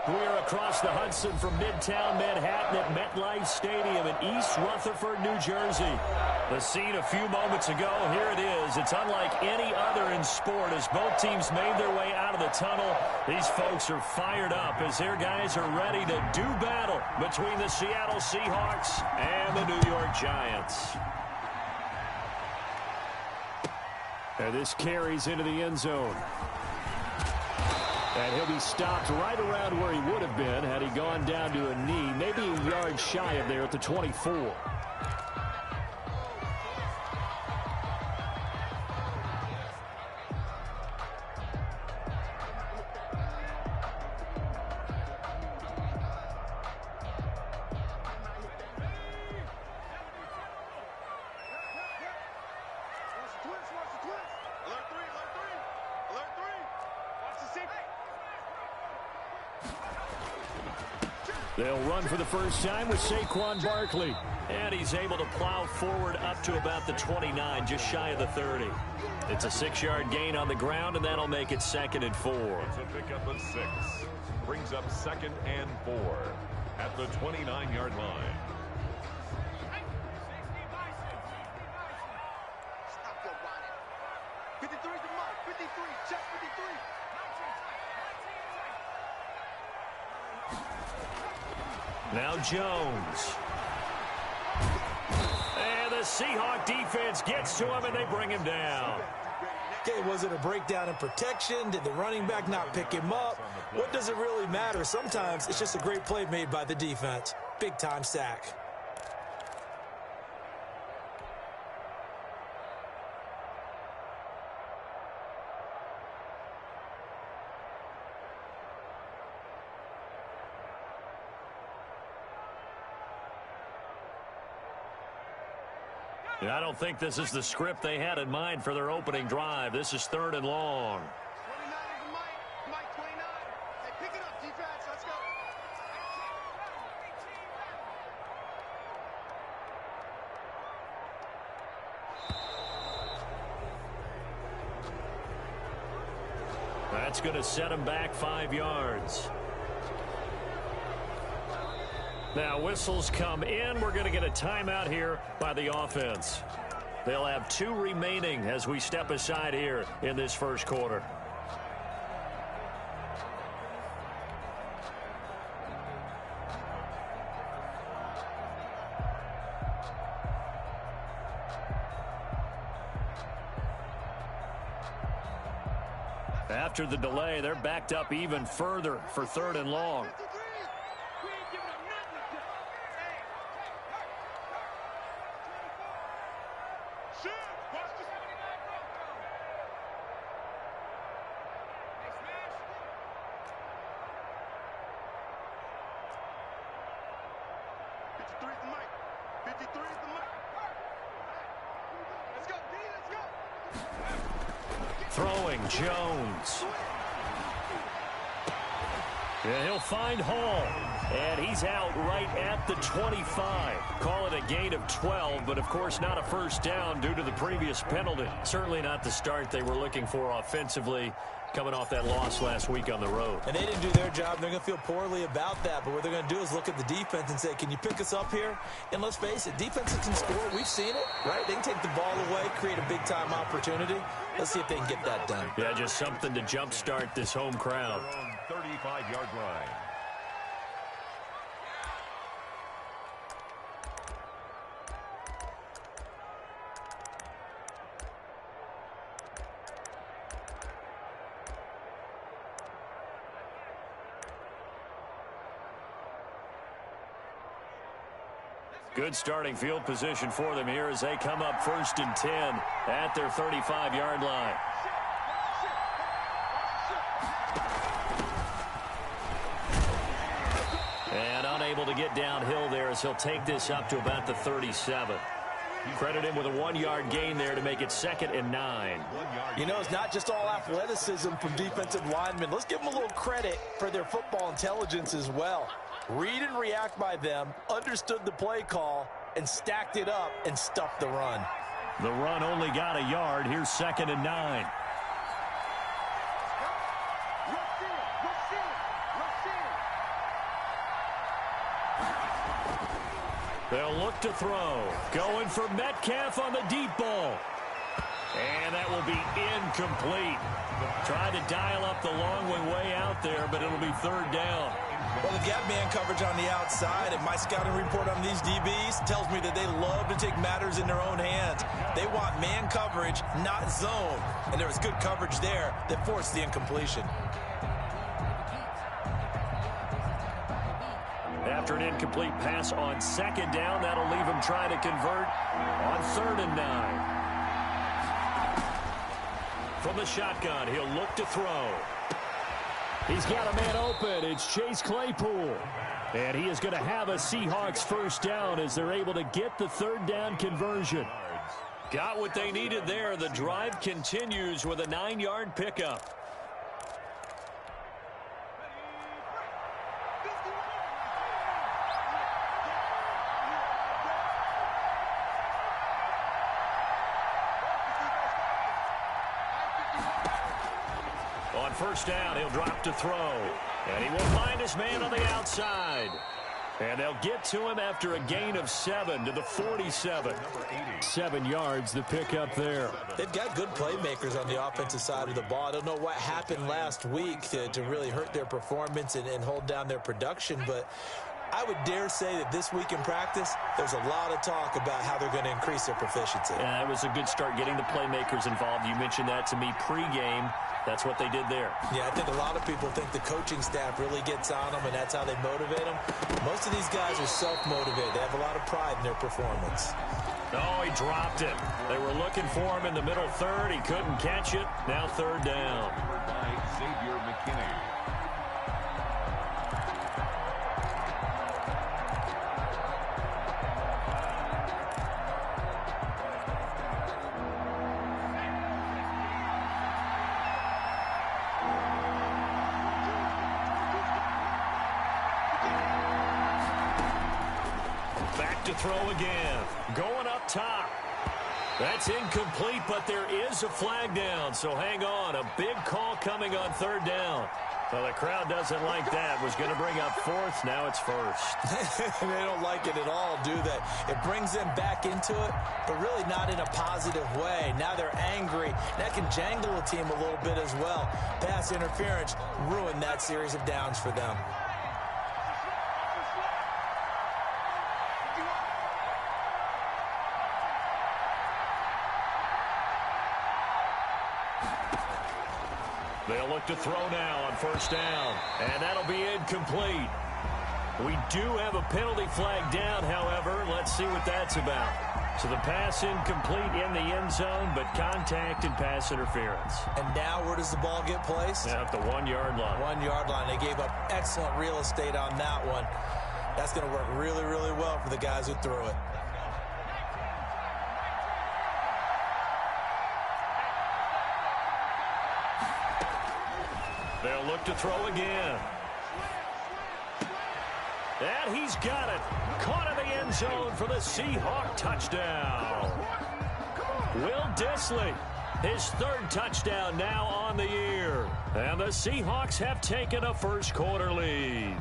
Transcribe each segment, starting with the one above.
We're across the Hudson from Midtown Manhattan at MetLife Stadium in East Rutherford, New Jersey. The scene a few moments ago, here it is. It's unlike any other in sport as both teams made their way out of the tunnel. These folks are fired up as their guys are ready to do battle between the Seattle Seahawks and the New York Giants. And this carries into the end zone. And he'll be stopped right around where he would have been had he gone down to a knee, maybe a yard shy of there at the 24. They'll run for the first time with Saquon Barkley. And he's able to plow forward up to about the 29, just shy of the 30. It's a 6-yard gain on the ground, and that'll make it 2nd and 4. It's a pickup of 6. Brings up 2nd and 4 at the 29-yard line. Stop your whining. 53 to Mike. 53. Check 53. Now Jones. And the Seahawk defense gets to him, and they bring him down. Okay, was it a breakdown in protection? Did the running back not pick him up? What does it really matter? Sometimes it's just a great play made by the defense. Big-time sack. I don't think this is the script they had in mind for their opening drive. This is 3rd and long. 29 is Mike. Mike 29. Hey, pick it up, defense. Let's go. That's going to set him back 5 yards. Now whistles come in. We're going to get a timeout here by the offense. They'll have 2 remaining as we step aside here in this first quarter. After the delay, they're backed up even further for 3rd and long. Throwing Jones. Yeah, he'll find Hall. And he's out right at the 25. Call it a gain of 12, but of course not a first down due to the previous penalty. Certainly not the start they were looking for offensively, coming off that loss last week on the road. And they didn't do their job. They're going to feel poorly about that. But what they're going to do is look at the defense and say, can you pick us up here? And let's face it, defenses can score. We've seen it, right? They can take the ball away, create a big-time opportunity. Let's see if they can get that done. Yeah, just something to jumpstart this home crowd. 35-yard line. Good starting field position for them here as they come up 1st and 10 at their 35-yard line. And unable to get downhill there as he'll take this up to about the 37. Credit him with a 1-yard gain there to make it 2nd and 9. You know, it's not just all athleticism from defensive linemen. Let's give them a little credit for their football intelligence as well. Read and react by them, understood the play call, and stacked it up and stuffed the run. The run only got a yard. Here's 2nd and 9. They'll look to throw. Going for Metcalf on the deep ball. And that will be incomplete. Trying to dial up the long way out there, but it'll be third down. Well, they've got man coverage on the outside, and my scouting report on these DBs tells me that they love to take matters in their own hands. They want man coverage, not zone. And there was good coverage there that forced the incompletion. After an incomplete pass on second down, that'll leave him trying to convert on 3rd and 9. From the shotgun, he'll look to throw. He's got a man open. It's Chase Claypool. And he is going to have a Seahawks first down as they're able to get the 3rd down conversion. Got what they needed there. The drive continues with a 9-yard pickup. On first down, he'll drop to throw. And he will find his man on the outside. And they'll get to him after a gain of 7 to the 47. 7 yards, the pickup there. They've got good playmakers on the offensive side of the ball. I don't know what happened last week to really hurt their performance and hold down their production, but I would dare say that this week in practice, there's a lot of talk about how they're going to increase their proficiency. Yeah, it was a good start getting the playmakers involved. You mentioned that to me pregame. That's what they did there. Yeah, I think a lot of people think the coaching staff really gets on them, and that's how they motivate them. Most of these guys are self-motivated. They have a lot of pride in their performance. Oh, he dropped it. They were looking for him in the middle third. He couldn't catch it. Now 3rd down. By Xavier McKinney. To throw again. Going up top. That's incomplete, but there is a flag down, so hang on. A big call coming on 3rd down. Well, the crowd doesn't like that. Was going to bring up 4th. Now it's 1st. They don't like it at all, do they? It brings them back into it, but really not in a positive way. Now they're angry. That can jangle a team a little bit as well. Pass interference ruined that series of downs for them. They'll look to throw now on first down, and that'll be incomplete. We do have a penalty flag down, however. Let's see what that's about. So the pass incomplete in the end zone, but contact and pass interference. And now where does the ball get placed? At the 1-yard line. 1-yard line. They gave up excellent real estate on that one. That's going to work really, really well for the guys who threw it. They'll look to throw again. And he's got it. Caught in the end zone for the Seahawk touchdown. Will Dissly, his 3rd touchdown now on the year. And the Seahawks have taken a first-quarter lead.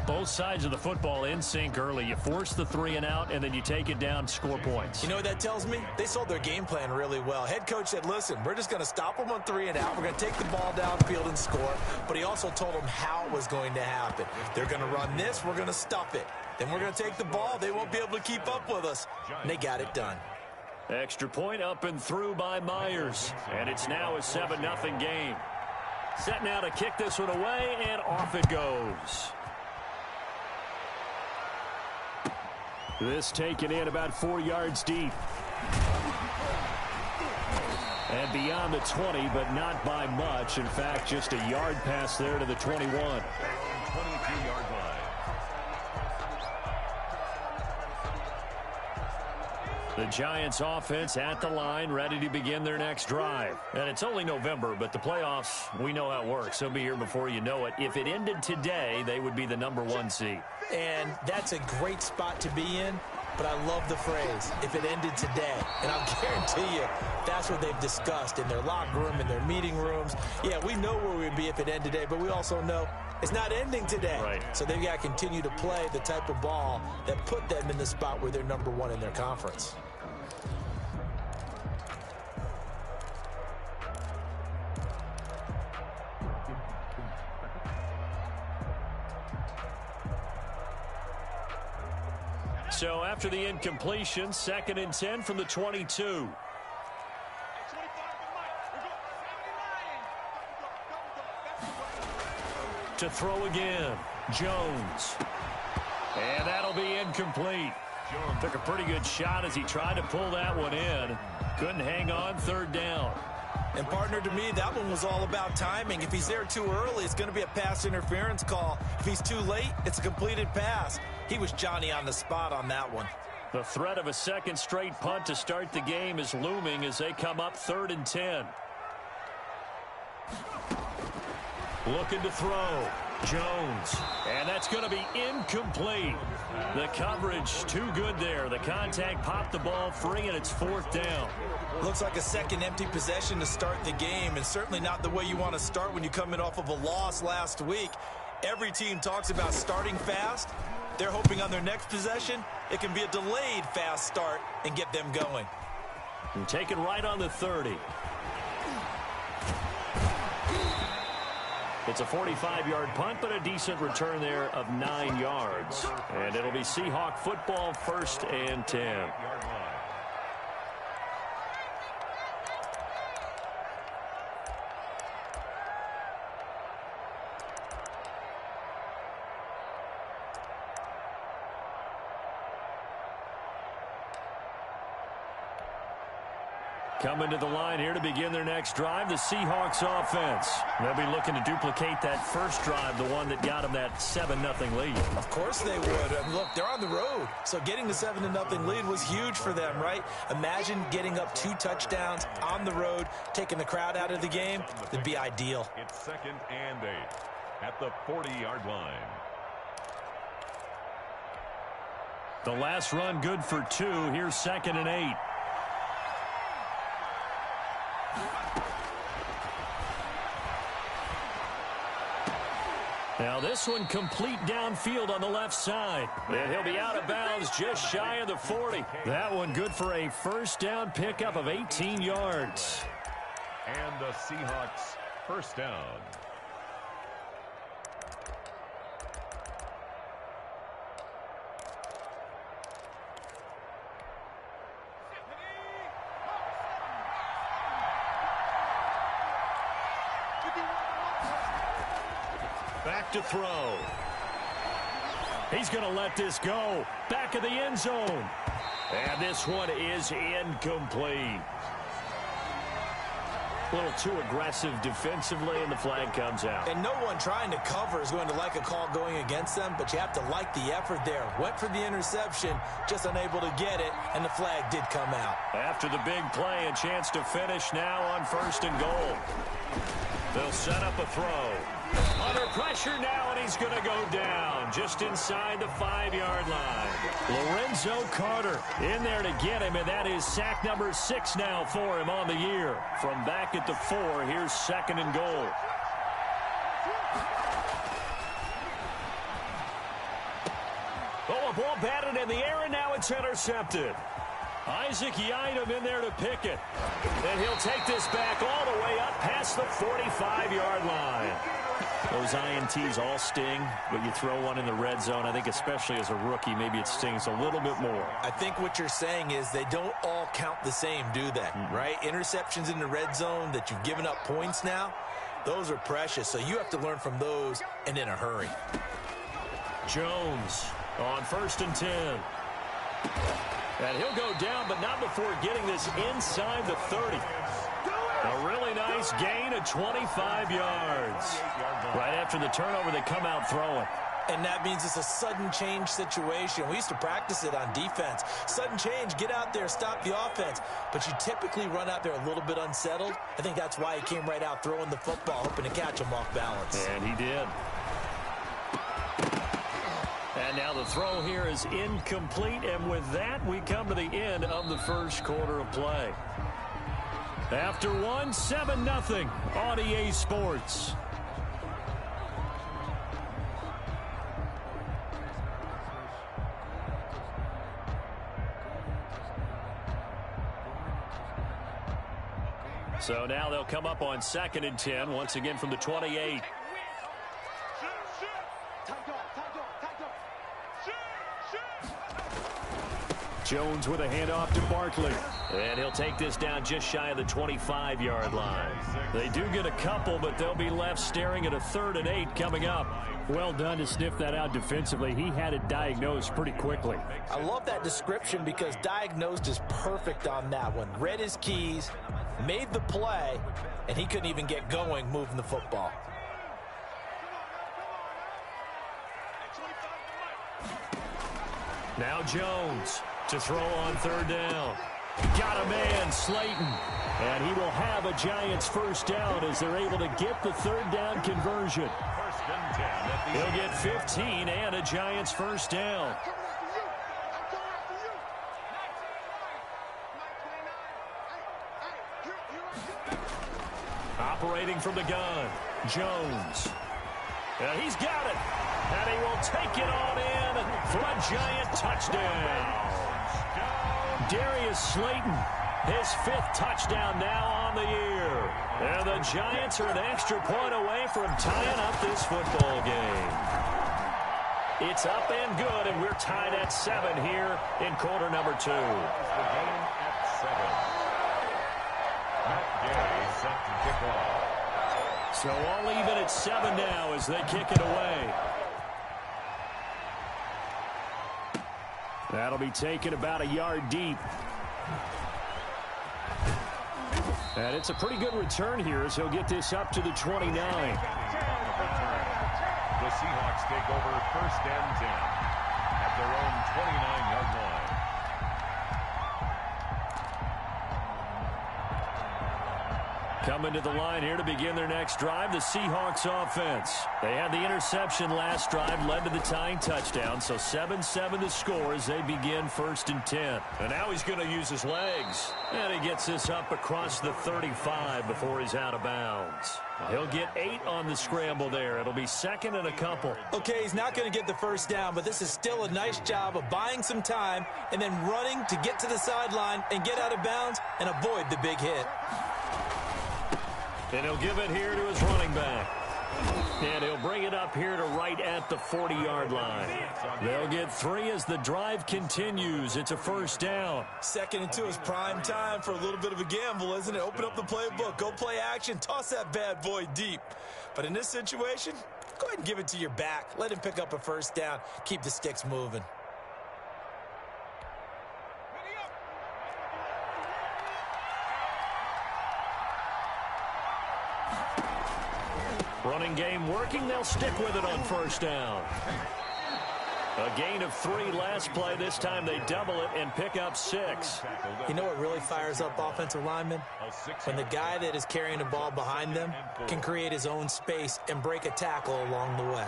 Both sides of the football in sync early. You force the 3 and out, and then you take it down, score points. You know what that tells me? They sold their game plan really well. Head coach said, listen, we're just going to stop them on 3 and out. We're going to take the ball downfield and score. But he also told them how it was going to happen. They're going to run this. We're going to stuff it. Then we're going to take the ball. They won't be able to keep up with us. And they got it done. Extra point up and through by Myers. And it's now a 7-0 game. Set now to kick this one away, and off it goes. This taken in about 4 yards deep. And beyond the 20, but not by much. In fact, just a yard pass there to the 21. 23-yard line. The Giants offense at the line, ready to begin their next drive. And it's only November, but the playoffs, we know how it works. They'll be here before you know it. If it ended today, they would be the #1 seed. And that's a great spot to be in, but I love the phrase, if it ended today. And I'll guarantee you, that's what they've discussed in their locker room, in their meeting rooms. Yeah, we know where we'd be if it ended today, but we also know it's not ending today. Right. So they've got to continue to play the type of ball that put them in the spot where they're number one in their conference. So after the incompletion, 2nd and 10 from the 22. To throw again, Jones. And that'll be incomplete. Took a pretty good shot as he tried to pull that one in. Couldn't hang on, 3rd down. And partner, to me, that one was all about timing. If he's there too early, it's going to be a pass interference call. If he's too late, it's a completed pass. He was Johnny on the spot on that one. The threat of a 2nd straight punt to start the game is looming as they come up 3rd and 10. Looking to throw. Jones. And that's going to be incomplete. The coverage too good there. The contact popped the ball free, and it's 4th down. Looks like a second empty possession to start the game, and certainly not the way you want to start when you come in off of a loss last week. Every team talks about starting fast. They're hoping on their next possession, it can be a delayed fast start and get them going. And taken right on the 30. It's a 45-yard punt, but a decent return there of 9 yards. And it'll be Seahawk football, 1st and 10. Coming to the line here to begin their next drive, the Seahawks offense. They'll be looking to duplicate that first drive, the one that got them that 7-0 lead. Of course they would. And look, they're on the road. So getting the 7-0 lead was huge for them, right? Imagine getting up 2 touchdowns on the road, taking the crowd out of the game. It'd be ideal. It's 2nd and 8 at the 40-yard line. The last run good for 2. Here's 2nd and 8. Now this one complete downfield on the left side. And he'll be out of bounds just shy of the 40. That one good for a 1st down pickup of 18 yards. And the Seahawks 1st down. Back to throw. He's going to let this go. Back of the end zone. And this one is incomplete. A little too aggressive defensively, and the flag comes out. And no one trying to cover is going to like a call going against them, but you have to like the effort there. Went for the interception, just unable to get it, and the flag did come out. After the big play, a chance to finish now on 1st and goal. They'll set up a throw. Under pressure now, and he's going to go down just inside the 5-yard line. Lorenzo Carter in there to get him, and that is sack number 6 now for him on the year. From back at the 4, here's 2nd and goal. Oh, a ball batted in the air, and now it's intercepted. Isaac Yiadom in there to pick it. And he'll take this back all the way up past the 45-yard line. Those INTs all sting, but you throw one in the red zone, I think especially as a rookie, maybe it stings a little bit more. I think what you're saying is they don't all count the same, do they? Right? Interceptions in the red zone that you've given up points now, those are precious. So you have to learn from those and in a hurry. Jones on 1st and 10. And he'll go down, but not before getting this inside the 30. A really nice gain of 25 yards. Right after the turnover, they come out throwing. And that means it's a sudden change situation. We used to practice it on defense. Sudden change, get out there, stop the offense. But you typically run out there a little bit unsettled. I think that's why he came right out throwing the football, hoping to catch him off balance. And he did. And now the throw here is incomplete. And with that, we come to the end of the 1st quarter of play. After one, 7-0 on EA Sports. So now they'll come up on 2nd and 10, once again from the 28. Jones with a handoff to Barkley. And he'll take this down just shy of the 25-yard line. They do get a couple, but they'll be left staring at a 3rd and 8 coming up. Well done to sniff that out defensively. He had it diagnosed pretty quickly. I love that description because diagnosed is perfect on that one. Read his keys, made the play, and he couldn't even get going moving the football. Now Jones to throw on 3rd down. Got a man, Slayton. And he will have a Giants 1st down as they're able to get the 3rd down conversion. He'll get 15 and a Giants 1st down. Operating from the gun, Jones. And he's got it. And he will take it on in for a Giant touchdown. Darius Slayton, his 5th touchdown now on the year. And the Giants are an extra point away from tying up this football game. It's up and good, and we're tied at 7 here in quarter number 2. The game at 7. Matt Gay set to kick off. So all even at 7 now as they kick it away. That'll be taken about a yard deep. And it's a pretty good return here as he'll get this up to the 29. The Seahawks take over 1st and 10 at their own 29-yard line. Coming to the line here to begin their next drive, the Seahawks offense. They had the interception last drive, led to the tying touchdown, so 7-7 the score as they begin 1st and 10. And now he's going to use his legs. And he gets this up across the 35 before he's out of bounds. He'll get 8 on the scramble there. It'll be 2nd and a couple. Okay, he's not going to get the 1st down, but this is still a nice job of buying some time and then running to get to the sideline and get out of bounds and avoid the big hit. And he'll give it here to his running back. And he'll bring it up here to right at the 40-yard line. They'll get 3 as the drive continues. It's a 1st down. 2nd and 2 is prime time for a little bit of a gamble, isn't it? Open up the playbook, go play action, toss that bad boy deep. But in this situation, go ahead and give it to your back. Let him pick up a 1st down. Keep the sticks moving. Running game working. They'll stick with it on 1st down. A gain of 3 last play. This time they double it and pick up 6. You know what really fires up offensive linemen? When the guy that is carrying the ball behind them can create his own space and break a tackle along the way.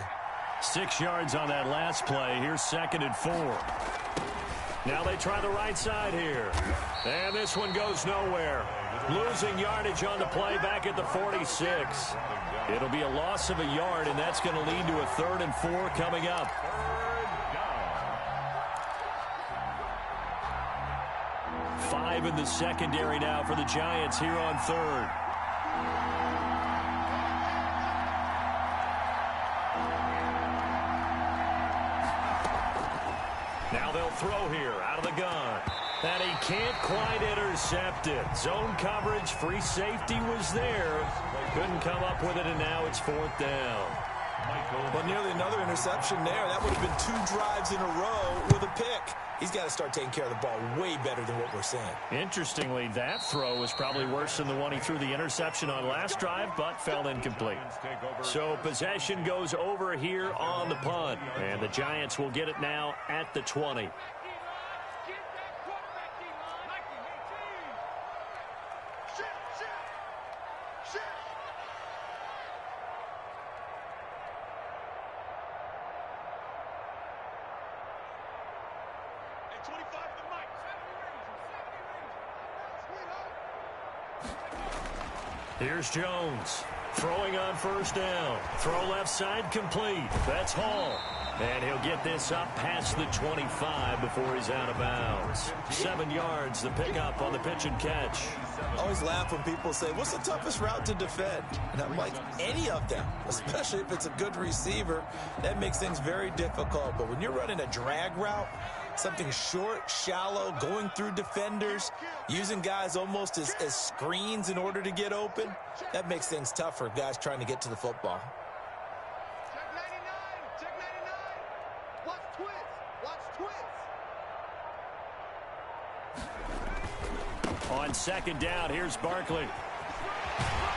6 yards on that last play. Here's 2nd and 4. Now they try the right side here. And this one goes nowhere. Losing yardage on the play back at the 46. It'll be a loss of a yard, and that's going to lead to a 3rd and 4 coming up. 5 in the secondary now for the Giants here on 3rd. Now they'll throw here out of the gun. And he can't quite intercept it. Zone coverage, free safety was there. Couldn't come up with it, and now it's 4th down. Well, nearly another interception there. That would have been 2 drives in a row with a pick. He's got to start taking care of the ball way better than what we're seeing. Interestingly, that throw was probably worse than the one he threw the interception on last drive, but fell incomplete. So possession goes over here on the punt, and the Giants will get it now at the 20. Here's Jones throwing on 1st down. Throw left side complete. That's Hall. And he'll get this up past the 25 before he's out of bounds. 7 yards, the pickup on the pitch and catch. I always laugh when people say, what's the toughest route to defend? And I'm like, any of them, especially if it's a good receiver. That makes things very difficult. But when you're running a drag route, something short, shallow, going through defenders, using guys almost as screens in order to get open, that makes things tough for guys trying to get to the football. Check 99. Watch twist. Watch twist. On second down, here's Barkley.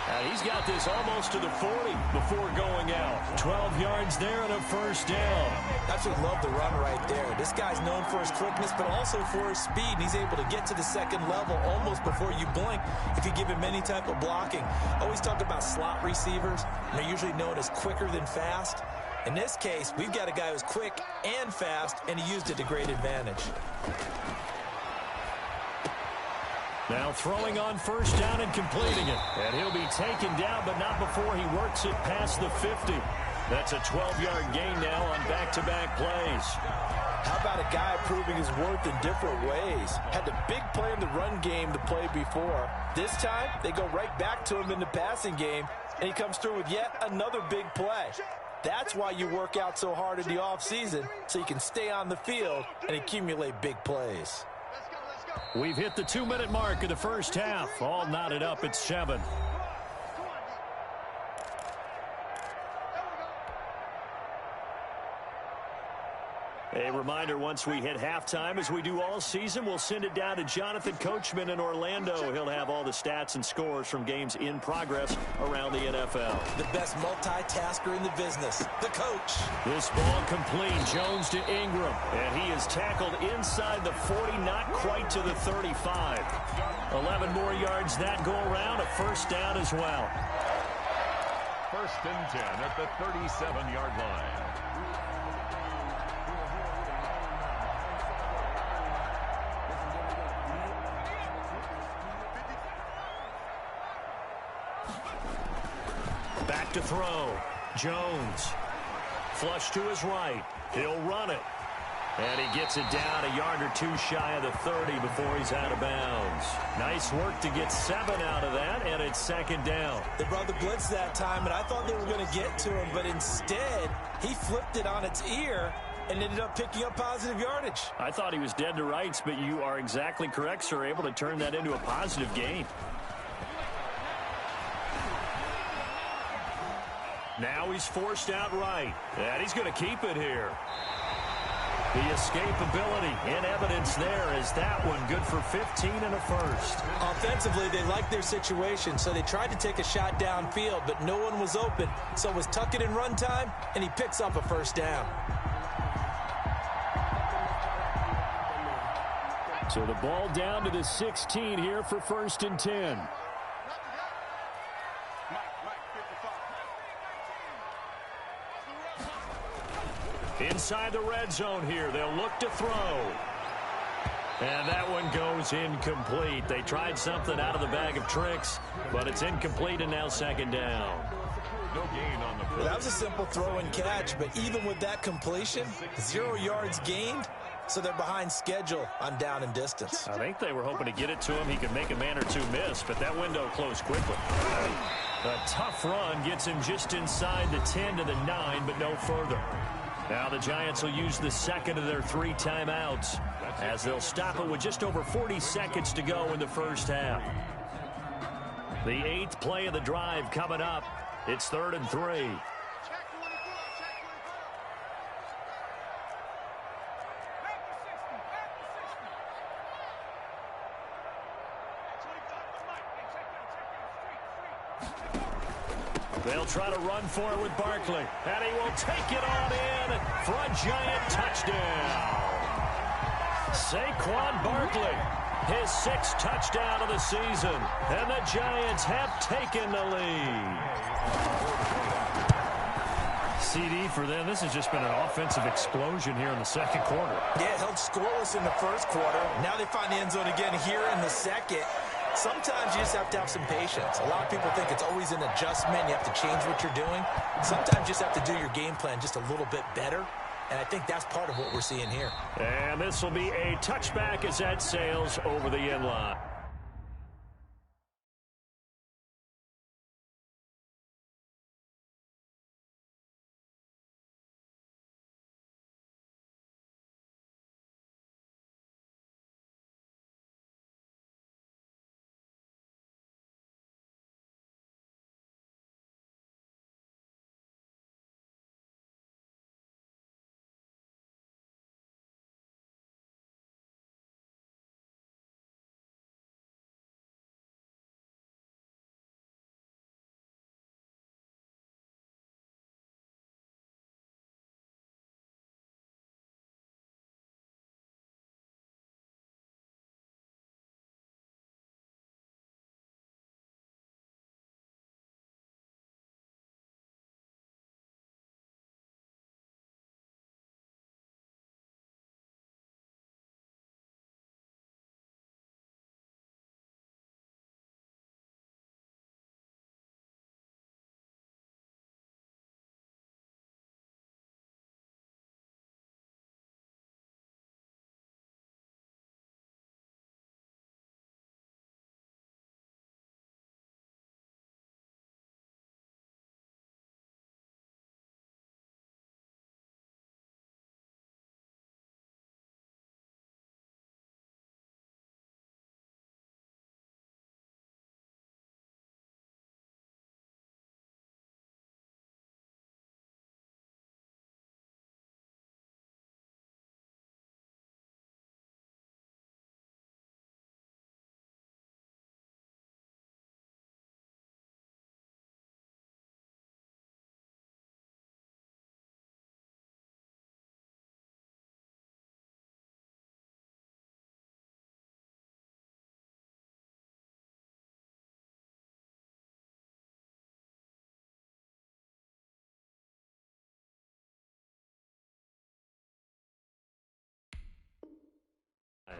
And he's got this almost to the 40 before going out. 12 yards there and a first down. Absolutely love the run right there. This guy's known for his quickness, but also for his speed. And he's able to get to the second level almost before you blink if you give him any type of blocking. I always talk about slot receivers. And they're usually known as quicker than fast. In this case, we've got a guy who's quick and fast, and he used it to great advantage. Now throwing on first down and completing it. And he'll be taken down, but not before he works it past the 50. That's a 12-yard gain now on back-to-back plays. How about a guy proving his worth in different ways? Had the big play in the run game to play before. This time, they go right back to him in the passing game, and he comes through with yet another big play. That's why you work out so hard in the offseason, so you can stay on the field and accumulate big plays. We've hit the 2-minute mark of the first half. All knotted up at 7. A reminder, once we hit halftime, as we do all season, we'll send it down to Jonathan Coachman in Orlando. He'll have all the stats and scores from games in progress around the NFL. The best multitasker in the business, the coach. This ball complete. Jones to Ingram. And he is tackled inside the 40, not quite to the 35. 11 more yards that go around. A first down as well. First and 10 at the 37-yard line. Back to throw. Jones. Flush to his right. He'll run it. And he gets it down a yard or two shy of the 30 before he's out of bounds. Nice work to get 7 out of that, and it's second down. They brought the blitz that time, and I thought they were going to get to him, but instead, he flipped it on its ear and ended up picking up positive yardage. I thought he was dead to rights, but you are exactly correct, sir. Able to turn that into a positive gain. Now he's forced out right, and he's going to keep it here. The escapability in evidence there as that one good for 15 and a first. Offensively, they liked their situation, so they tried to take a shot downfield, but no one was open. So it was tuck it in run time, and he picks up a first down. So the ball down to the 16 here for first and 10. Inside the red zone here. They'll look to throw. And that one goes incomplete. They tried something out of the bag of tricks, but it's incomplete and now second down. No gain on the play. Well, that was a simple throw and catch, but even with that completion, 0 yards gained, so they're behind schedule on down and distance. I think they were hoping to get it to him. He could make a man or two miss, but that window closed quickly. A tough run gets him just inside the 10 to the 9, but no further. Now the Giants will use the second of their 3 timeouts as they'll stop it with just over 40 seconds to go in the first half. The 8th play of the drive coming up. It's 3rd and 3. They'll try to run for it with Barkley. And he will take it on in for a Giant touchdown. Saquon Barkley, his 6th touchdown of the season. And the Giants have taken the lead. CD for them. This has just been an offensive explosion here in the second quarter. Yeah, held scoreless in the first quarter. Now they find the end zone again here in the second. Sometimes you just have to have some patience. A lot of people think it's always an adjustment. You have to change what you're doing. Sometimes you just have to do your game plan just a little bit better. And I think that's part of what we're seeing here. And this will be a touchback as that sails over the end line.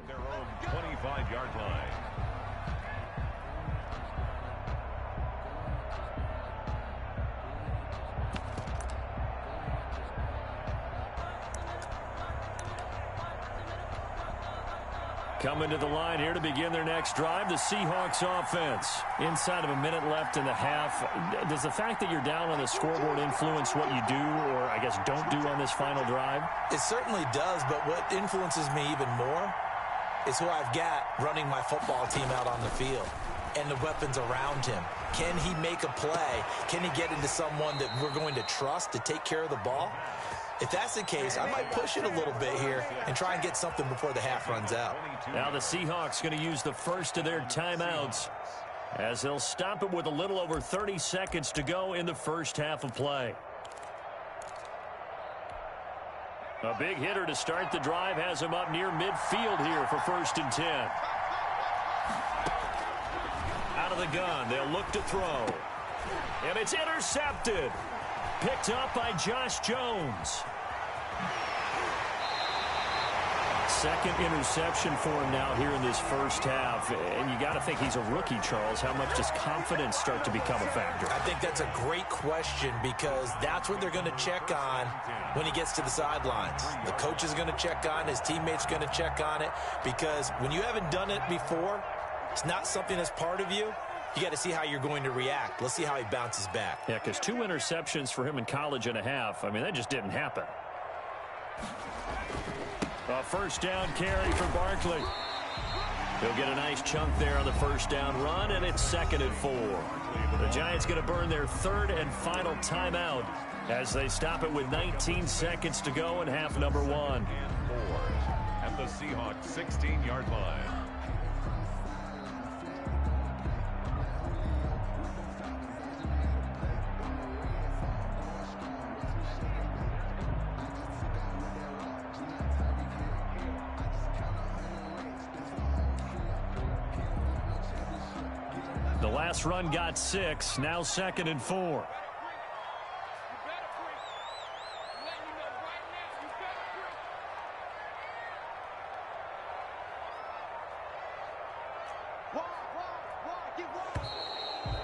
Their own 25-yard line. Coming to the line here to begin their next drive, the Seahawks offense. Inside of a minute left in the half, does the fact that you're down on the scoreboard influence what you do, or I guess don't do on this final drive? It certainly does, but what influences me even more is who I've got running my football team out on the field and the weapons around him. Can he make a play? Can he get into someone that we're going to trust to take care of the ball? If that's the case, I might push it a little bit here and try and get something before the half runs out. Now the Seahawks going to use the first of their timeouts as they'll stop it with a little over 30 seconds to go in the first half of play. A big hitter to start the drive has him up near midfield here for 1st and 10. Out of the gun, they'll look to throw. And it's intercepted. Picked up by Josh Jones. Second interception for him now here in this first half. And you got to think he's a rookie, Charles. How much does confidence start to become a factor? I think that's a great question because that's what they're going to check on when he gets to the sidelines. The coach is going to check on, his teammates going to check on it, because when you haven't done it before, it's not something that's part of you. You got to see how you're going to react. Let's see how he bounces back. Yeah, because 2 interceptions for him in college and a half. I mean, that just didn't happen. A first down carry for Barkley. He'll get a nice chunk there on the first down run, and it's 2nd and 4. The Giants going to burn their 3rd and final timeout as they stop it with 19 seconds to go in half number 1. And 4 at the Seahawks 16-yard line. The last run got 6, now 2nd and 4.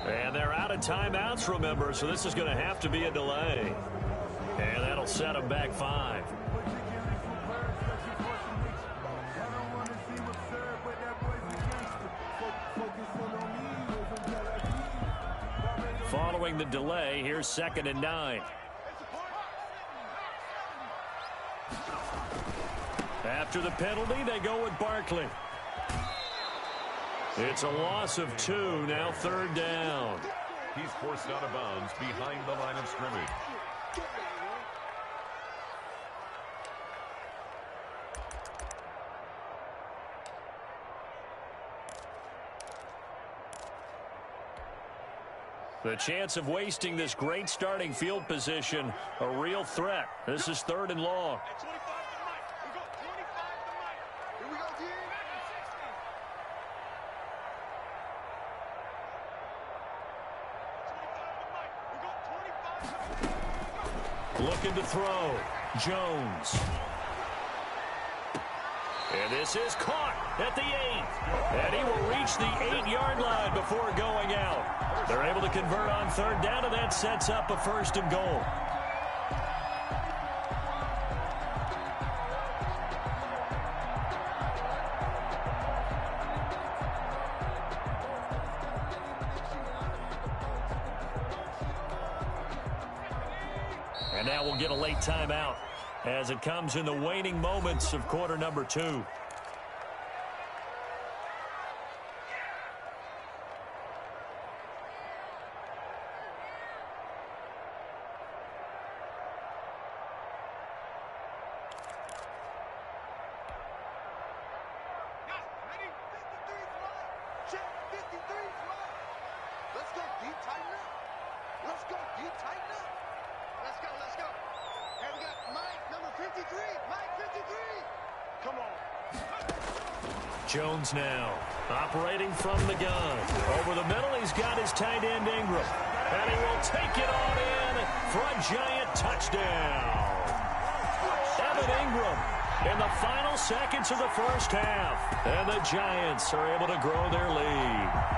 And they're out of timeouts, remember, so this is going to have to be a delay. And that'll set them back 5. Following the delay, here's 2nd and 9. After the penalty, they go with Barkley. It's a loss of 2, now 3rd down. He's forced out of bounds behind the line of scrimmage. The chance of wasting this great starting field position, a real threat. This is 3rd and long. Looking to throw. Jones. And this is caught at the 8. And he will reach the 8-yard line before going out. They're able to convert on 3rd down, and that sets up a 1st and goal. And now we'll get a late timeout as it comes in the waning moments of quarter number 2. Jones now operating from the gun. Over the middle, he's got his tight end Ingram. And he will take it on in for a giant touchdown. Evan Ingram in the final seconds of the 1st half. And the Giants are able to grow their lead.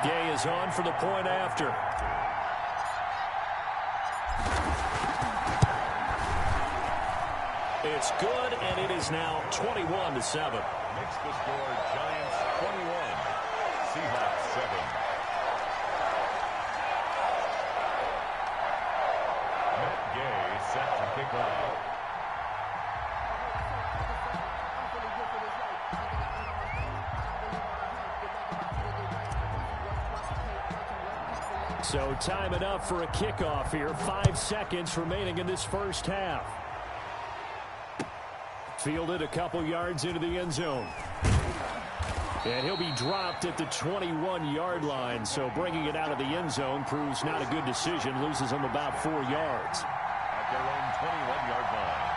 Gay is on for the point after. It's good, and it is now 21-7. Makes the score Giants 21, Seahawks 7. Matt Gay set to kick off. So time enough for a kickoff here. 5 seconds remaining in this 1st half. Fielded a couple yards into the end zone. And he'll be dropped at the 21-yard line. So bringing it out of the end zone proves not a good decision. Loses him about 4 yards. At their own 21-yard line.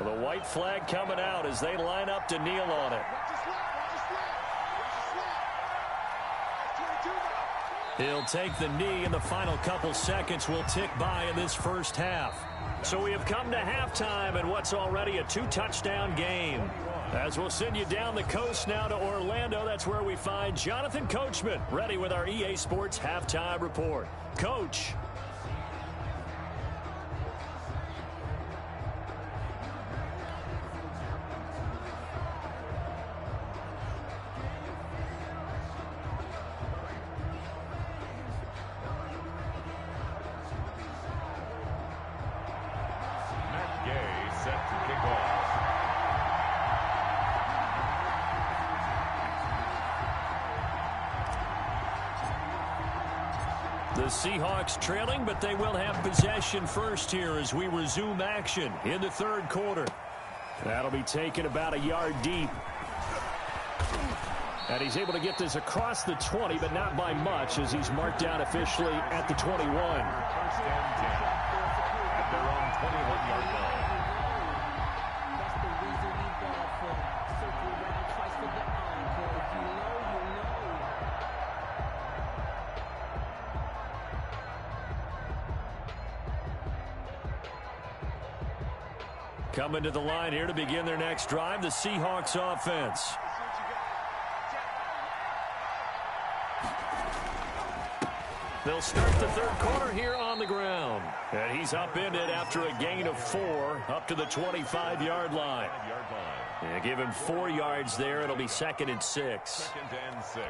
The white flag coming out as they line up to kneel on it. He'll take the knee, and the final couple seconds will tick by in this 1st half. So we have come to halftime in what's already a 2-touchdown game. As we'll send you down the coast now to Orlando, that's where we find Jonathan Coachman ready with our EA Sports Halftime Report. Coach. The Seahawks trailing, but they will have possession first here as we resume action in the 3rd quarter. That'll be taken about a yard deep. And he's able to get this across the 20, but not by much as he's marked down officially at the 21. 1st and 10 at their own 21-yard line. Coming to the line here to begin their next drive, the Seahawks offense. They'll start the third quarter here on the ground. And he's upended after a gain of 4 up to the 25-yard line. Yeah, give him 4 yards there. It'll be 2nd and 6. 2nd and 6.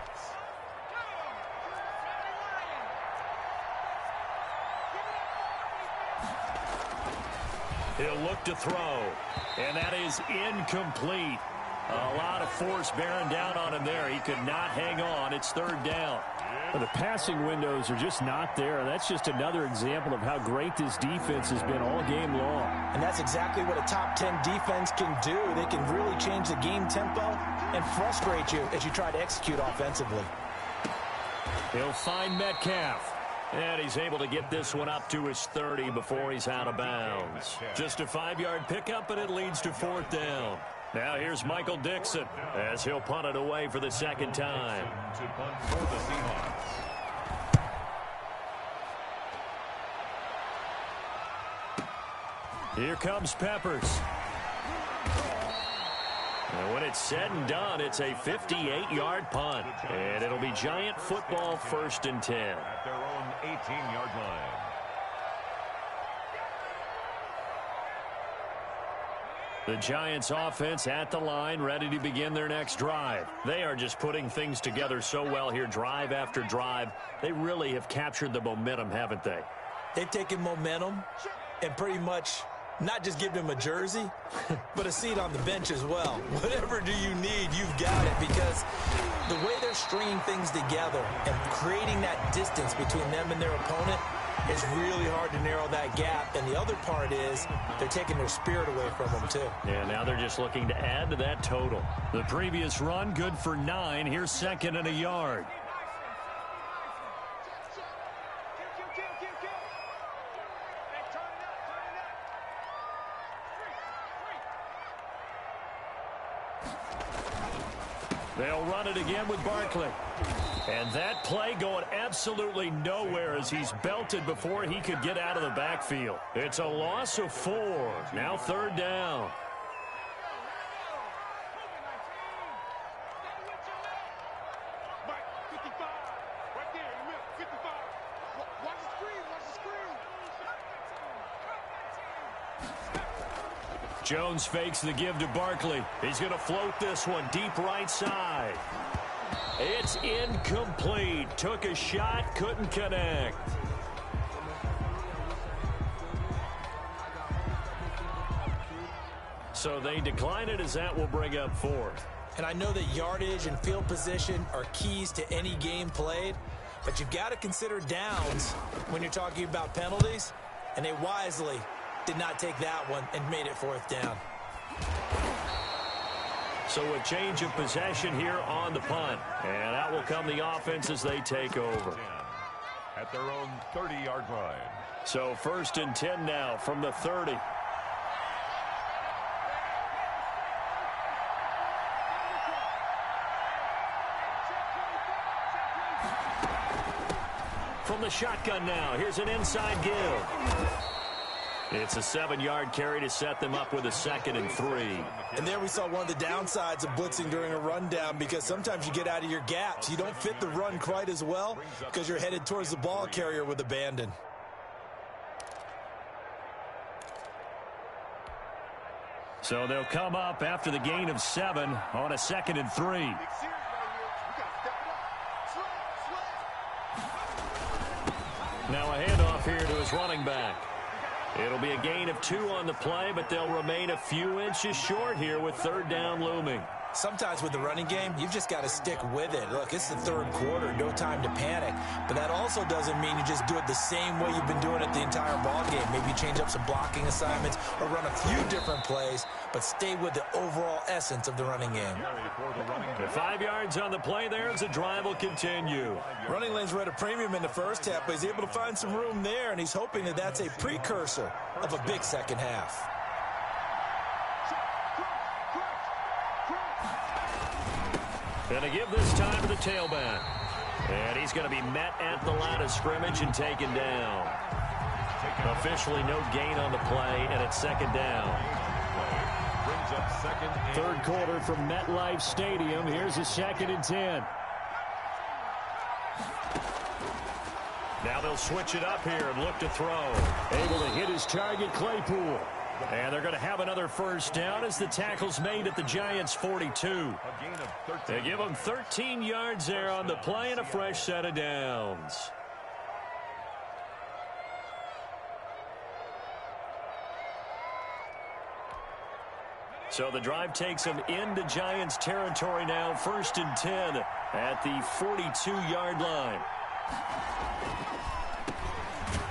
He'll look to throw. And that is incomplete. A lot of force bearing down on him there. He could not hang on. It's 3rd down. Well, the passing windows are just not there. That's just another example of how great this defense has been all game long. And that's exactly what a top 10 defense can do. They can really change the game tempo and frustrate you as you try to execute offensively. He'll find Metcalf. And he's able to get this one up to his 30 before he's out of bounds. Just a 5-yard pickup, and it leads to 4th down. Now here's Michael Dixon as he'll punt it away for the 2nd time. To punt for the Seahawks. Here comes Peppers. And when it's said and done, it's a 58-yard punt. And it'll be Giant football 1st and 10. At their own 18-yard line. The Giants offense at the line, ready to begin their next drive. They are just putting things together so well here, drive after drive. They really have captured the momentum, haven't they? They've taken momentum and pretty much not just given him a jersey, but a seat on the bench as well. Whatever do you need, you've got it, because the way they're stringing things together and creating that distance between them and their opponent, it's really hard to narrow that gap. And the other part is they're taking their spirit away from them, too. Yeah, now they're just looking to add to that total. The previous run, good for 9. Here's 2nd and a yard. They'll run it again with Barkley. And that play going absolutely nowhere as he's belted before he could get out of the backfield. It's a loss of 4. Now 3rd down. Jones fakes the give to Barkley. He's going to float this one deep right side. It's incomplete. Took a shot, couldn't connect. So they decline it as that will bring up 4th. And I know that yardage and field position are keys to any game played, but you've got to consider downs when you're talking about penalties, and they wisely did not take that one and made it 4th down. So a change of possession here on the punt. And out will come the offense as they take over. At their own 30-yard line. So 1st and 10 now from the 30. From the shotgun now, here's an inside give. It's a 7-yard carry to set them up with a 2nd and 3. And there we saw one of the downsides of blitzing during a rundown, because sometimes you get out of your gaps. You don't fit the run quite as well because you're headed towards the ball carrier with abandon. So they'll come up after the gain of 7 on a 2nd and 3. Now a handoff here to his running back. It'll be a gain of 2 on the play, but they'll remain a few inches short here with 3rd down looming. Sometimes with the running game, you've just got to stick with it. Look, it's the 3rd quarter, no time to panic. But that also doesn't mean you just do it the same way you've been doing it the entire ball game. Maybe you change up some blocking assignments or run a few different plays, but stay with the overall essence of the running game. The 5 yards on the play there as the drive will continue. Running lanes were at a premium in the first half, but he's able to find some room there, and he's hoping that that's a precursor of a big second half. Going to give this time to the tailback. And he's going to be met at the line of scrimmage and taken down. Officially no gain on the play, and it's 2nd down. brings up second and Third quarter from MetLife Stadium. Here's a 2nd and 10. Now they'll switch it up here and look to throw. Able to hit his target, Claypool. And they're going to have another first down as the tackle's made at the Giants' 42. a gain of 13. They give them 13 yards there on the play and a fresh set of downs. So the drive takes them into Giants territory now, 1st and 10 at the 42-yard line.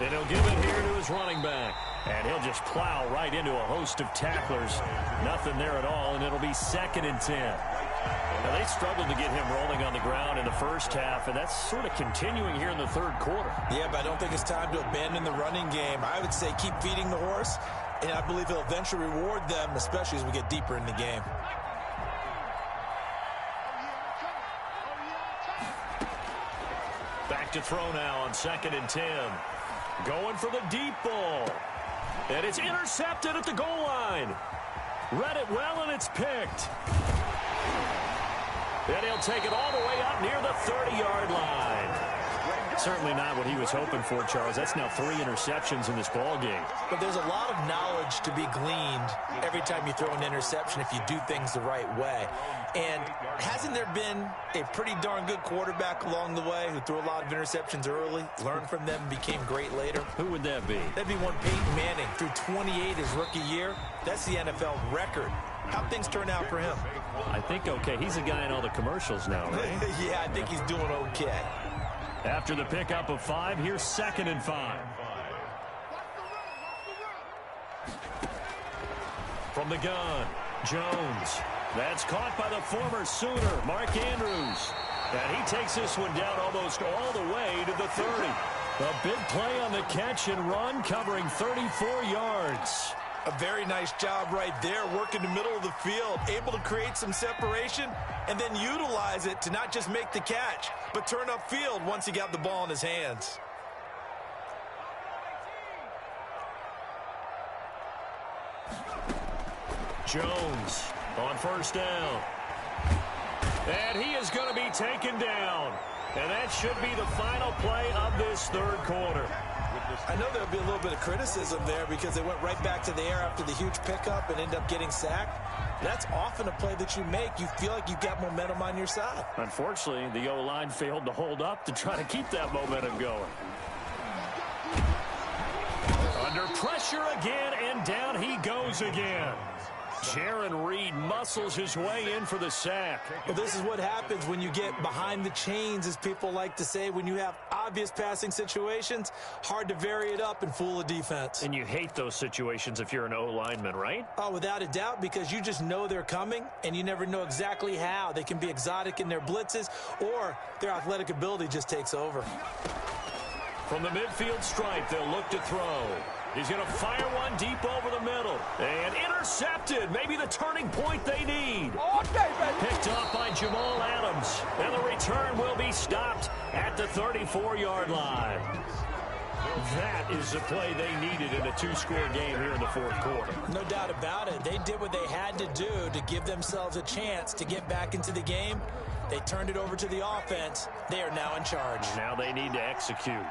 And he'll give it here to his running back. And he'll just plow right into a host of tacklers. Nothing there at all, and it'll be 2nd and 10. Now, they struggled to get him rolling on the ground in the first half, and that's sort of continuing here in the third quarter. Yeah, but I don't think it's time to abandon the running game. I would say keep feeding the horse, and I believe he'll eventually reward them, especially as we get deeper in the game. Back to throw now on 2nd and 10. Going for the deep ball. And it's intercepted at the goal line. Read it well, and it's picked. And he'll take it all the way up near the 30-yard line. Certainly not what he was hoping for, Charles. That's now 3 interceptions in this ball game. But there's a lot of knowledge to be gleaned every time you throw an interception if you do things the right way. And hasn't there been a pretty darn good quarterback along the way who threw a lot of interceptions early, learned from them, and became great later? Who would that be? That'd be one Peyton Manning. Threw 28 his rookie year. That's the NFL record. How'd things turn out for him? I think okay. He's a guy in all the commercials now, right? Yeah, I think he's doing okay. After the pickup of 5, here's 2nd and 5. From the gun, Jones. That's caught by the former Sooner, Mark Andrews. And he takes this one down almost all the way to the 30. A big play on the catch and run, covering 34 yards. A very nice job right there, working the middle of the field, able to create some separation, and then utilize it to not just make the catch, but turn upfield once he got the ball in his hands. Jones on 1st down. And he is going to be taken down. And that should be the final play of this third quarter. I know there'll be a little bit of criticism there because they went right back to the air after the huge pickup and ended up getting sacked. That's often a play that you make. You feel like you've got momentum on your side. Unfortunately, the O-line failed to hold up to try to keep that momentum going. Under pressure again, and down he goes again. Jaron Reed muscles his way in for the sack. Well, this is what happens when you get behind the chains, as people like to say. When you have obvious passing situations, hard to vary it up and fool a defense. And you hate those situations if you're an O-lineman, right? Oh, without a doubt, because you just know they're coming, and you never know exactly how. They can be exotic in their blitzes, or their athletic ability just takes over. From the midfield stripe, they'll look to throw. He's going to fire one deep over the middle. And intercepted. Maybe the turning point they need. Picked off by Jamal Adams. And the return will be stopped at the 34-yard line. That is the play they needed in a 2-score game here in the fourth quarter. No doubt about it. They did what they had to do to give themselves a chance to get back into the game. They turned it over to the offense. They are now in charge. Now they need to execute.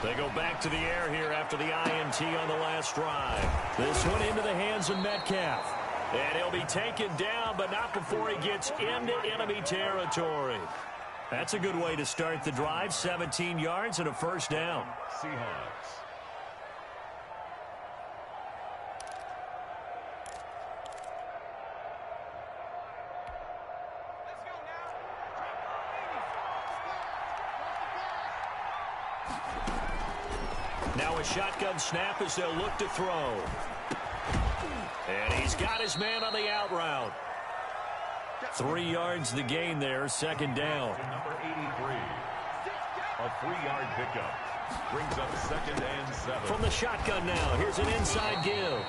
They go back to the air here after the INT on the last drive. This one into the hands of Metcalf. And he'll be taken down, but not before he gets into enemy territory. That's a good way to start the drive. 17 yards and a first down. Seahawks. Now a shotgun snap as they'll look to throw. And he's got his man on the out route. 3 yards the gain there, second down. Number 83. A 3-yard pickup. Brings up 2nd and 7. From the shotgun now, here's an inside give.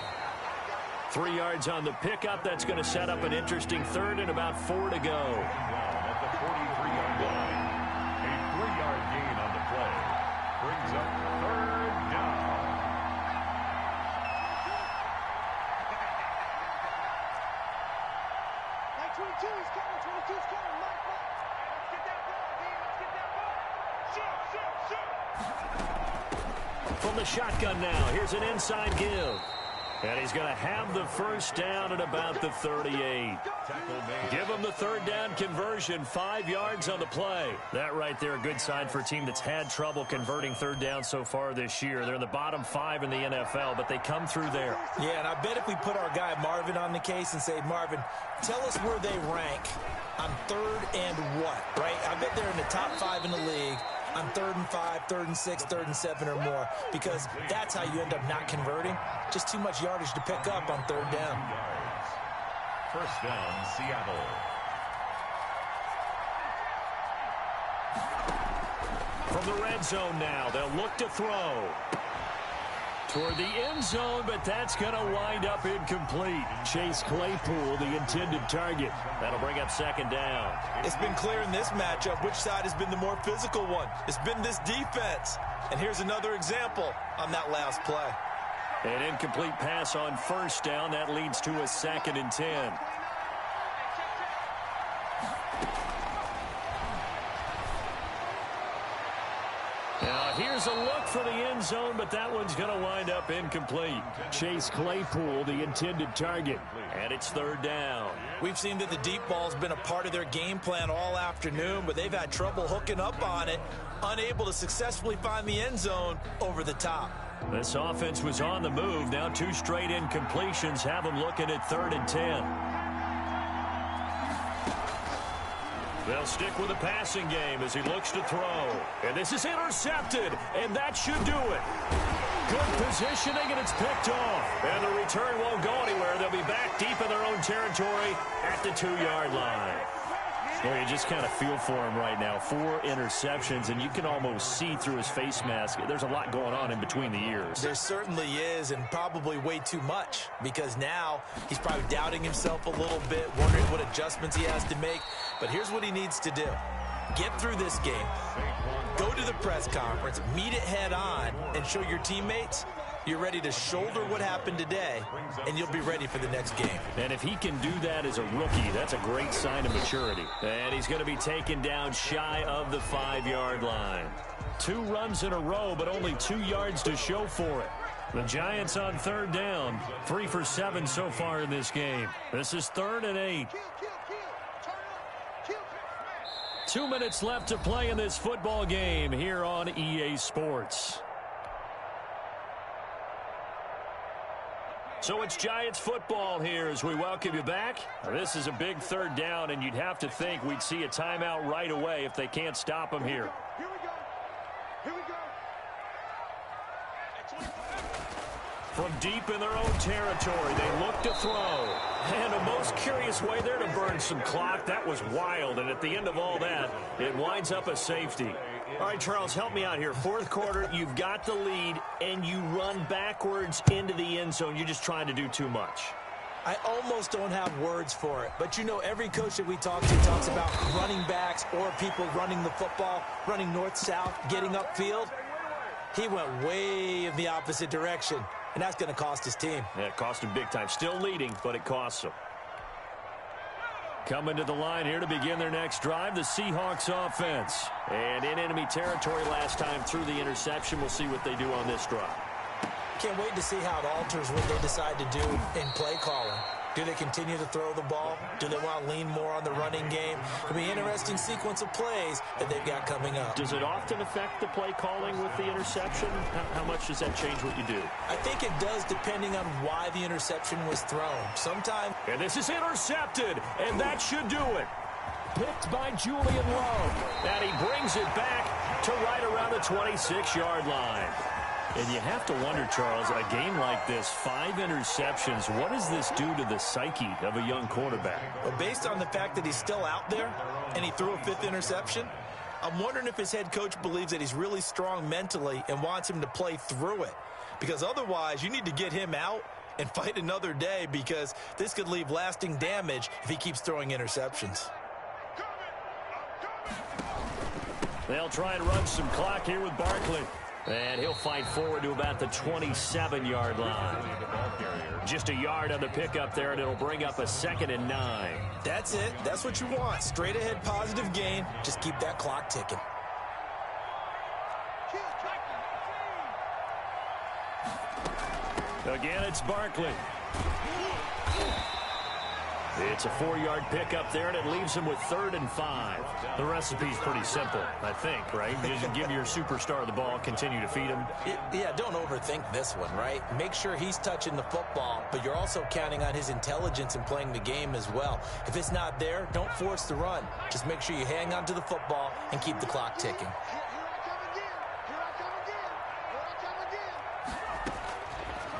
3 yards on the pickup. That's going to set up an interesting third and about 4 to go. At the 43-yard line. A 3-yard gain on the play. Brings up 3rd down. 22, he's coming. 22's coming. Mike. Let's get that ball, D. Let's get that ball. Shoot. From the shotgun now, here's an inside give. And he's going to have the first down at about the 38. Give him the third down conversion, 5 yards on the play. That right there, a good sign for a team that's had trouble converting third down so far this year. They're in the bottom 5 in the NFL, but they come through there. Yeah, and I bet if we put our guy Marvin on the case and say, Marvin, tell us where they rank on third and what, right? I bet they're in the top 5 in the league on 3rd and 5, 3rd and 6, 3rd and 7 or more, because that's how you end up not converting. Just too much yardage to pick up on third down. First down, Seattle. From the red zone now, they'll look to throw toward the end zone, but that's going to wind up incomplete. Chase Claypool, the intended target. That'll bring up second down. It's been clear in this matchup which side has been the more physical one. It's been this defense. And here's another example on that last play. An incomplete pass on first down. That leads to a 2nd and 10. Now, here's a look for the end zone, but that one's going to wind up incomplete. Chase Claypool, the intended target, and it's third down. We've seen that the deep ball's been a part of their game plan all afternoon, but they've had trouble hooking up on it, unable to successfully find the end zone over the top. This offense was on the move. Now 2 straight incompletions have them looking at 3rd and 10. They'll stick with the passing game as he looks to throw. And this is intercepted, and that should do it. Good positioning, and it's picked off. And the return won't go anywhere. They'll be back deep in their own territory at the 2-yard line. Well, you just kind of feel for him right now. 4 interceptions, and you can almost see through his face mask. There's a lot going on in between the ears. There certainly is, and probably way too much, because now he's probably doubting himself a little bit, wondering what adjustments he has to make. But here's what he needs to do. Get through this game. Go to the press conference, meet it head on, and show your teammates you're ready to shoulder what happened today, and you'll be ready for the next game. And if he can do that as a rookie, that's a great sign of maturity. And he's going to be taken down shy of the 5-yard line. 2 runs in a row, but only 2 yards to show for it. The Giants on third down, 3 for 7 so far in this game. This is 3rd and 8. 2 minutes left to play in this football game here on EA Sports. So it's Giants football here as we welcome you back. This is a big third down, and you'd have to think we'd see a timeout right away if they can't stop him here. Here we go. Here we go. From deep in their own territory, they look to throw. And a most curious way there to burn some clock. That was wild, and at the end of all that, it winds up a safety. All right, Charles, help me out here. 4th quarter, you've got the lead, and you run backwards into the end zone. You're just trying to do too much. I almost don't have words for it. But, you know, every coach that we talk to talks about running backs or people running the football, running north-south, getting upfield. He went way in the opposite direction, and that's going to cost his team. Yeah, it cost him big time. Still leading, but it costs him. Coming to the line here to begin their next drive, the Seahawks offense. And in enemy territory last time through the interception. We'll see what they do on this drive. Can't wait to see how it alters what they decide to do in play calling. Do they continue to throw the ball? Do they want to lean more on the running game? It'll be an interesting sequence of plays that they've got coming up. Does it often affect the play calling with the interception? How much does that change what you do? I think it does, depending on why the interception was thrown. Sometimes. And this is intercepted, and that should do it. Picked by Julian Love. And he brings it back to right around the 26-yard line. And you have to wonder, Charles, a game like this, 5 interceptions, what does this do to the psyche of a young quarterback? Well, based on the fact that he's still out there and he threw a 5th interception, I'm wondering if his head coach believes that he's really strong mentally and wants him to play through it. Because otherwise, you need to get him out and fight another day, because this could leave lasting damage if he keeps throwing interceptions. They'll try and run some clock here with Barkley. And he'll fight forward to about the 27-yard line. Just a yard on the pickup there, and it'll bring up a 2nd and 9. That's it. That's what you want. Straight ahead positive gain. Just keep that clock ticking. Again, it's Barkley. It's a 4-yard pickup there, and it leaves him with 3rd and 5. The recipe's pretty simple, I think, right? Just give your superstar the ball, continue to feed him. Yeah, don't overthink this one, right? Make sure he's touching the football, but you're also counting on his intelligence in playing the game as well. If it's not there, don't force the run. Just make sure you hang on to the football and keep the clock ticking.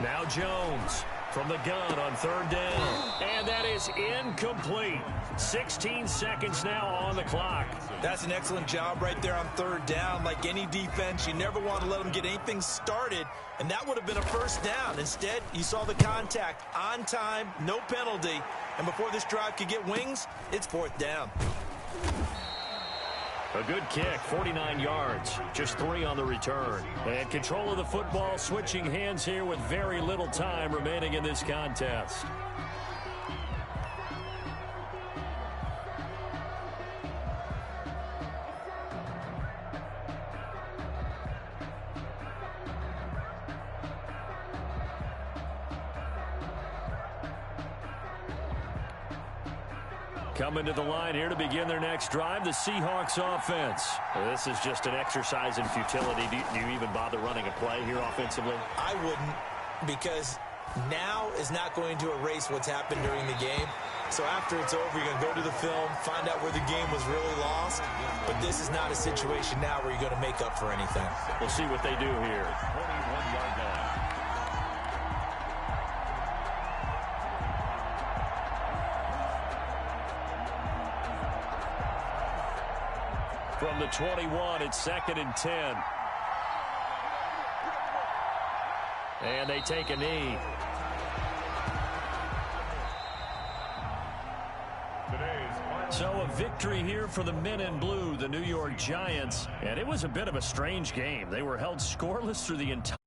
Now Jones from the gun on 3rd down. And that is incomplete. 16 seconds now on the clock. That's an excellent job right there on 3rd down. Like any defense, you never want to let them get anything started, and that would have been a 1st down. Instead, you saw the contact on time, no penalty, and before this drive could get wings, it's 4th down. A good kick, 49 yards, just 3 on the return. And control of the football, switching hands here with very little time remaining in this contest. Coming to the line here to begin their next drive, the Seahawks offense. This is just an exercise in futility. Do you even bother running a play here offensively? I wouldn't, because now is not going to erase what's happened during the game. So after it's over, you're going to go to the film, find out where the game was really lost. But this is not a situation now where you're going to make up for anything. We'll see what they do here. 21-yard line. From the 21, it's 2nd and 10. And they take a knee. So a victory here for the men in blue, the New York Giants. And it was a bit of a strange game. They were held scoreless through the entire